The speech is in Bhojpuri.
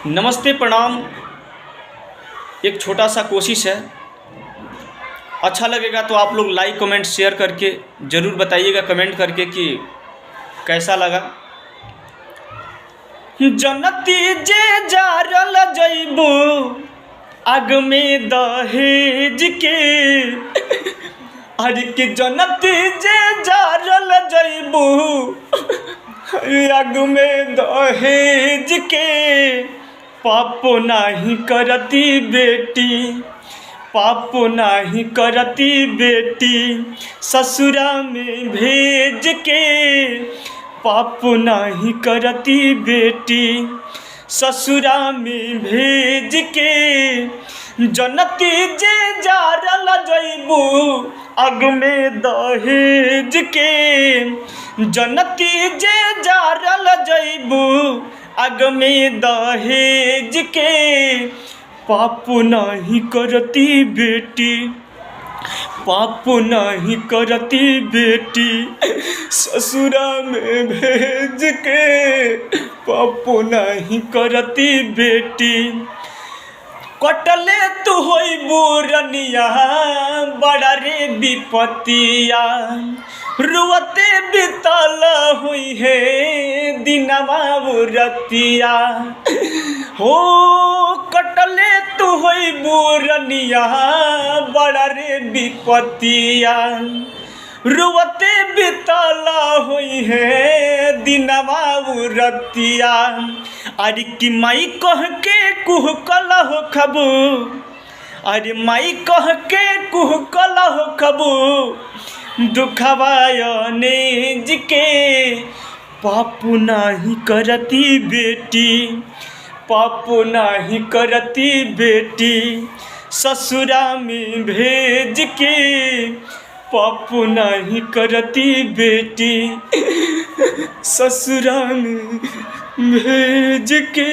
नमस्ते प्रणाम। एक छोटा सा कोशिश है, अच्छा लगेगा तो आप लोग लाइक कमेंट शेयर करके ज़रूर बताइएगा कमेंट करके कि कैसा लगा। जनती जे जारल जइबू आग में दहेज के, अरे कि जनती जे जारल जइबू आग में दहेज के। पाप नाही करती बेटी, पाप नाही करती बेटी ससुरा में भेज के। पाप नाही करती बेटी ससुरा में भेज के। जनती जे जारल जइबू आग में दहेज के, जनती जे जारल जइबू आग में दहेज के। पाप नहीं करती बेटी, पाप नहीं करती बेटी ससुरा में भेज के। पाप नहीं करती बेटी कटले तू होई बुरनिया बड़ा रे विपतिया। रुवते बितल हुई है दिनवा रतिया हो। कटले तू होई बुरनिया बड़ा रे विपतिया। रुवते बितल हुई है दिनवा रतिया। अरे कि माई कह के कुह कल हो खबू, अरे माई कह के कुह कल हो खबू दुखवायनेज के। पाप नहीं करती बेटी, पाप नहीं करती बेटी ससुरा में भेज के। पाप नहीं करती बेटी ससुरा में भेज के।